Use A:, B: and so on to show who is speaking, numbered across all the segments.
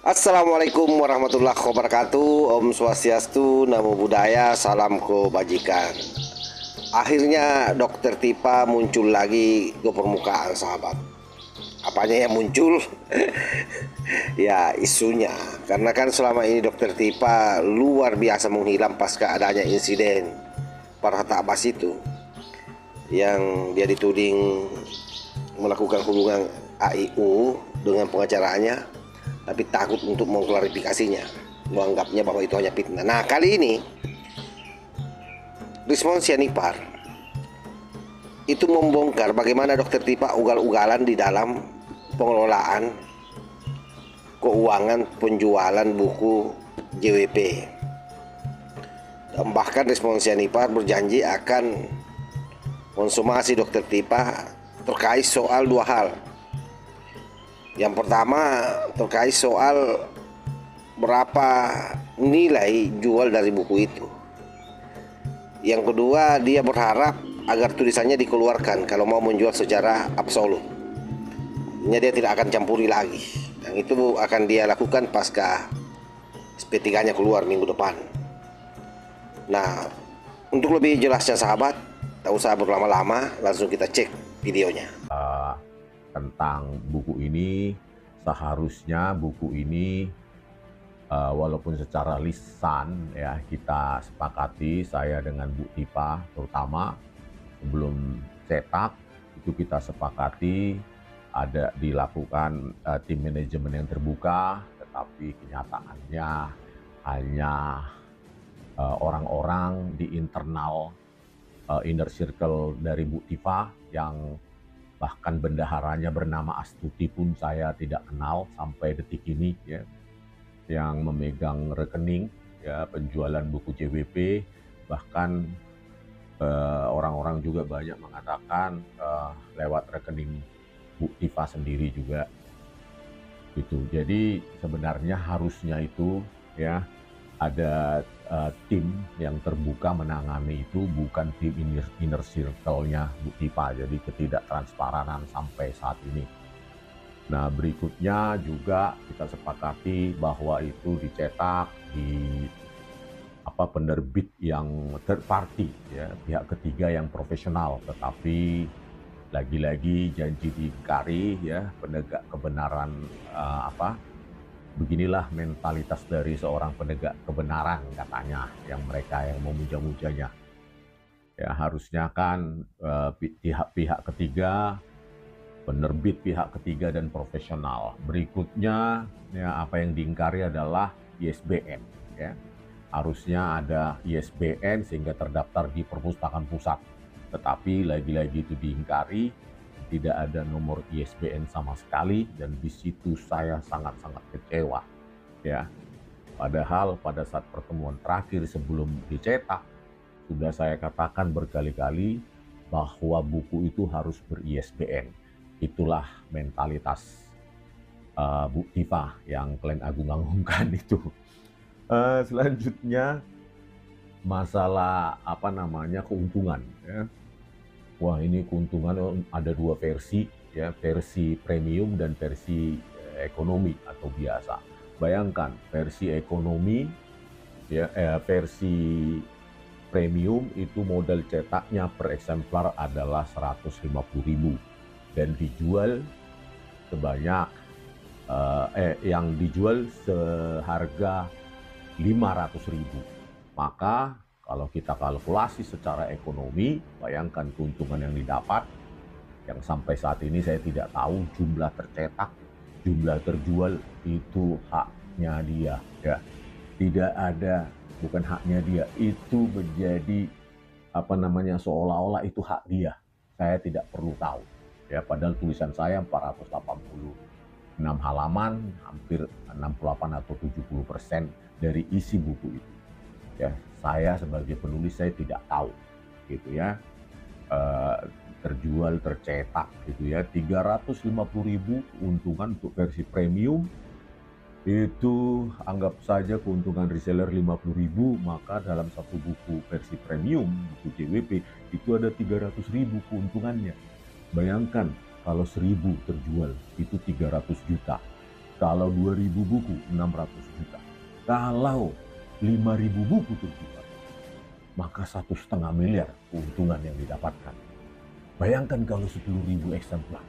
A: Assalamualaikum warahmatullahi wabarakatuh. Om Swastiastu, Namo Buddhaya, Salam Kebajikan. Akhirnya Dokter Tipa muncul lagi ke permukaan, sahabat. Apanya yang muncul? Ya, isunya. Karena kan selama ini Dokter Tipa luar biasa menghilang pasca adanya insiden Farhat Abbas itu, yang dia dituding melakukan hubungan AIU dengan pengacaranya, tapi takut untuk mengklarifikasinya, menganggapnya bahwa itu hanya fitnah. Nah, kali ini Rismon Sianipar itu membongkar bagaimana Dokter Tipa ugal-ugalan di dalam pengelolaan keuangan penjualan buku JWP. Dan bahkan Rismon Sianipar berjanji akan konsumasi Dokter Tipa terkait soal dua hal. Yang pertama terkait soal berapa nilai jual dari buku itu. Yang kedua, dia berharap agar tulisannya dikeluarkan kalau mau menjual secara absolut. Dia tidak akan campuri lagi. Dan itu akan dia lakukan pasca SP3-nya keluar minggu depan. Nah, untuk lebih jelasnya sahabat, tak usah berlama-lama, langsung kita cek videonya.
B: Tentang buku ini, seharusnya buku ini walaupun secara lisan ya kita sepakati, saya dengan Bu Tipa terutama sebelum cetak itu kita sepakati ada dilakukan tim manajemen yang terbuka, tetapi kenyataannya hanya orang-orang di internal inner circle dari Bu Tipa yang bahkan bendaharanya bernama Astuti pun saya tidak kenal sampai detik ini ya, yang memegang rekening ya penjualan buku JWP. Bahkan orang-orang juga banyak mengatakan lewat rekening Bu Tipa sendiri juga gitu. Jadi sebenarnya harusnya itu ya ada tim yang terbuka menangani itu, bukan tim inner circle-nya Bu Tipa. Jadi ketidaktransparan sampai saat ini. Nah, berikutnya juga kita sepakati bahwa itu dicetak di penerbit yang third party ya, pihak ketiga yang profesional, tetapi lagi-lagi janji diingkari ya, penegak kebenaran beginilah mentalitas dari seorang penegak kebenaran katanya, yang mereka yang memuja-mujanya. Ya harusnya kan pihak ketiga, penerbit pihak ketiga dan profesional. Berikutnya ya apa yang diingkari adalah ISBN ya. Harusnya ada ISBN sehingga terdaftar di perpustakaan pusat. Tetapi lagi-lagi itu diingkari, tidak ada nomor ISBN sama sekali, dan di situ saya sangat-sangat kecewa ya. Padahal pada saat pertemuan terakhir sebelum dicetak sudah saya katakan berkali-kali bahwa buku itu harus ber-ISBN. Itulah mentalitas Bu Tipa yang kalian agung-agungkan itu. Selanjutnya masalah keuntungan ya. Wah, ini keuntungan ada dua versi ya, versi premium dan versi ekonomi atau biasa. Bayangkan versi ekonomi ya, versi premium itu modal cetaknya per eksemplar adalah 150.000 dan dijual sebanyak yang dijual seharga 500.000. Maka kalau kita kalkulasi secara ekonomi, bayangkan keuntungan yang didapat, yang sampai saat ini saya tidak tahu jumlah tercetak, jumlah terjual, itu haknya dia ya. Tidak ada, bukan haknya dia, itu menjadi seolah-olah itu hak dia. Saya tidak perlu tahu ya, padahal tulisan saya 486 halaman, hampir 68 atau 70% dari isi buku itu. Ya, saya sebagai penulis saya tidak tahu gitu ya, terjual tercetak gitu ya 350.000 keuntungan untuk versi premium. Itu anggap saja keuntungan reseller 50.000, maka dalam satu buku versi premium, buku JWP itu ada 300.000 keuntungannya. Bayangkan kalau 1.000 terjual itu 300 juta. Kalau 2.000 buku 600 juta. Kalau 5.000 buku terjual, maka 1,5 miliar keuntungan yang didapatkan. Bayangkan kalau 10.000 eksemplar,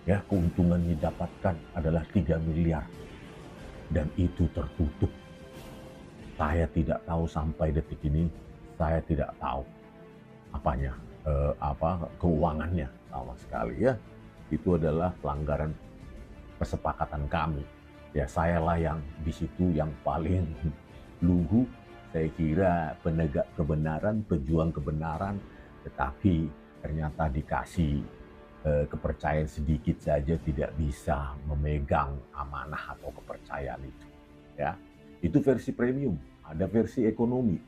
B: ya keuntungan yang didapatkan adalah 3 miliar. Dan itu tertutup. Saya tidak tahu sampai detik ini, saya tidak tahu keuangannya sama sekali ya. Itu adalah pelanggaran kesepakatan kami. Ya saya lah yang di situ yang paling lugu. Saya kira penegak kebenaran, pejuang kebenaran, tetapi ternyata dikasih kepercayaan sedikit saja tidak bisa memegang amanah atau kepercayaan itu. Ya, itu versi premium. Ada versi ekonomi.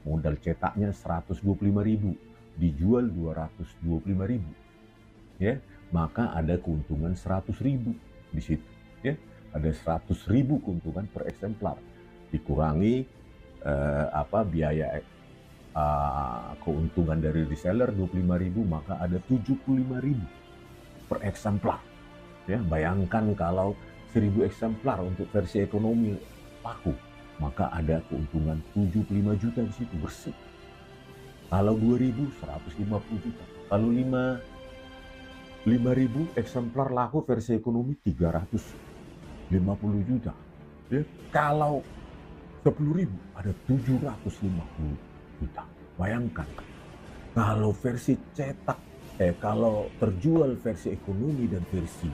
B: Modal cetaknya 125.000, dijual 225.000. Ya, maka ada keuntungan 100.000 di situ. Ya, ada 100.000 keuntungan per eksemplar. Dikurangi biaya keuntungan dari reseller 25.000, maka ada 75.000 per eksemplar. Ya, bayangkan kalau 1.000 eksemplar untuk versi ekonomi laku, maka ada keuntungan 75 juta di situ bersih. Kalau 2.000 150 juta. Kalau 5.000 eksemplar laku versi ekonomi 350 juta. Ya, kalau 10.000 ada 750 juta. Bayangkan kalau versi cetak, kalau terjual versi ekonomi dan versi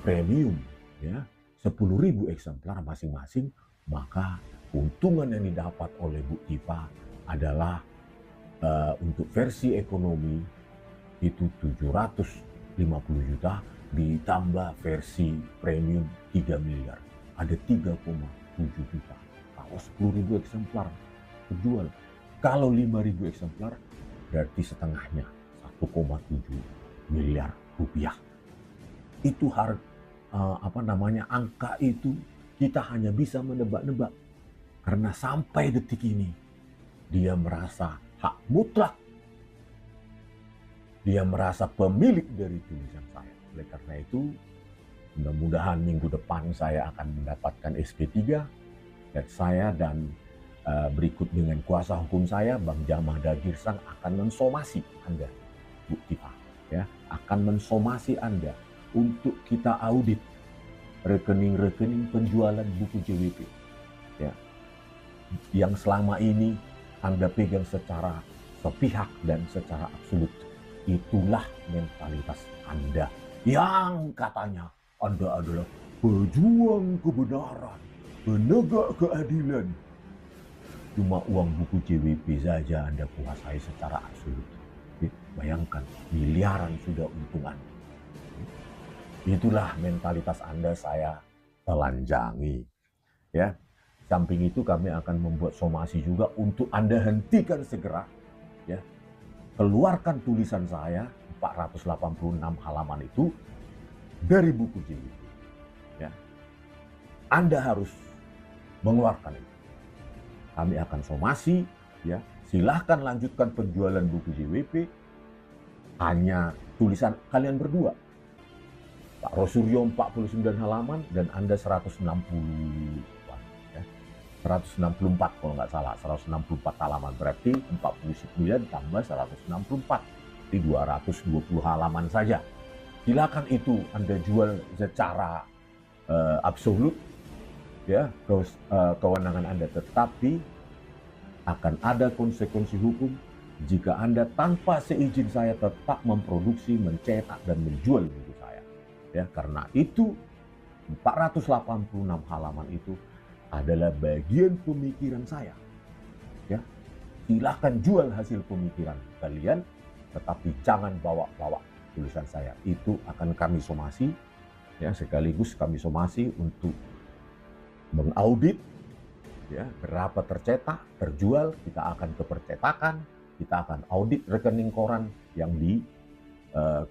B: premium, ya 10.000 eksemplar masing-masing, maka keuntungan yang didapat oleh Bu Tifa adalah untuk versi ekonomi itu 750 juta ditambah versi premium 3 miliar. Ada 3,7 juta. Kalau 10.000 eksemplar terjual. Kalau 5.000 eksemplar berarti setengahnya 1,7 miliar rupiah. Itu angka itu kita hanya bisa menebak-nebak. Karena sampai detik ini dia merasa hak mutlak. Dia merasa pemilik dari tulisan saya. Oleh karena itu, mudah-mudahan minggu depan saya akan mendapatkan SP3. Dan saya dan berikut dengan kuasa hukum saya, Bang Jamah Dagirsang, akan mensomasi Anda, Bu Tifa. Ya, akan mensomasi Anda untuk kita audit rekening-rekening penjualan buku JWP. Ya, yang selama ini Anda pegang secara sepihak dan secara absolut. Itulah mentalitas Anda yang katanya Anda adalah pejuang kebenaran, penegak keadilan. Cuma uang buku JWP saja Anda kuasai secara absolut. Bayangkan, miliaran sudah untungan. Itulah mentalitas Anda saya telanjangi. Ya, samping itu kami akan membuat somasi juga untuk Anda hentikan segera. Ya, keluarkan tulisan saya 486 halaman itu dari buku JWP. Ya, Anda harus mengeluarkan itu. Kami akan somasi, ya. Silahkan lanjutkan penjualan buku JWP. Hanya tulisan kalian berdua. Pak Rosuryo 49 halaman dan Anda 164 kalau nggak salah, 164 halaman, berarti 49 tambah 164, di 220 halaman saja. Silakan itu Anda jual secara absolut, ya, kewenangan Anda, tetapi akan ada konsekuensi hukum jika Anda tanpa seizin saya tetap memproduksi, mencetak dan menjual buku saya. Ya, karena itu 486 halaman itu adalah bagian pemikiran saya. Ya, silakan jual hasil pemikiran kalian, tetapi jangan bawa-bawa tulisan saya. Itu akan kami somasi, ya, sekaligus kami somasi untuk mengaudit, ya, berapa tercetak, terjual. Kita akan ke percetakan, kita akan audit rekening koran yang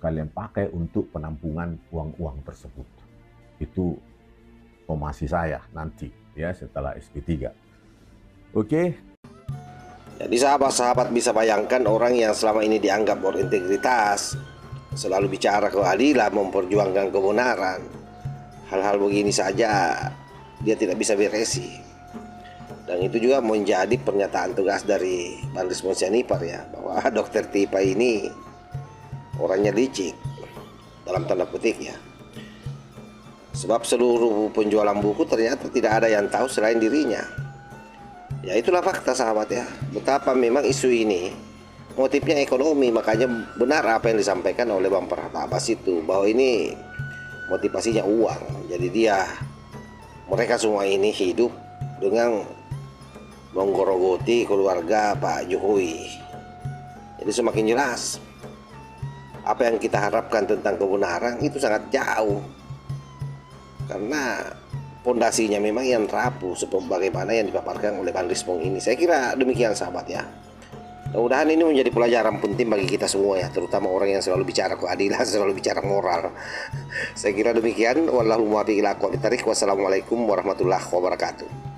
B: kalian pakai untuk penampungan uang-uang tersebut. Itu somasi saya nanti, ya, setelah SP3. Oke.
A: Jadi sahabat-sahabat bisa bayangkan orang yang selama ini dianggap berintegritas, selalu bicara keadilan, memperjuangkan kebenaran, hal-hal begini saja dia tidak bisa beresi. Dan itu juga menjadi pernyataan tegas dari Bandar Respons Yanipar ya, bahwa Dokter Tipa ini orangnya licik dalam tanda petik ya. Sebab seluruh penjualan buku ternyata tidak ada yang tahu selain dirinya. Ya itulah fakta sahabat ya, betapa memang isu ini motifnya ekonomi. Makanya benar apa yang disampaikan oleh Bang Pratama itu, bahwa ini motivasinya uang. Jadi mereka semua ini hidup dengan menggerogoti keluarga Pak Jokowi. Jadi semakin jelas apa yang kita harapkan tentang kebenaran itu sangat jauh, karena pondasinya memang yang rapuh sebagaimana yang dipaparkan oleh Bandar Respons ini. Saya kira demikian sahabat ya. Mudah-mudahan ini menjadi pelajaran penting bagi kita semua ya, terutama orang yang selalu bicara keadilan, selalu bicara moral. Saya kira demikian. Wallahul muwaffiq ila aqwamit thariq. Wassalamualaikum warahmatullahi wabarakatuh.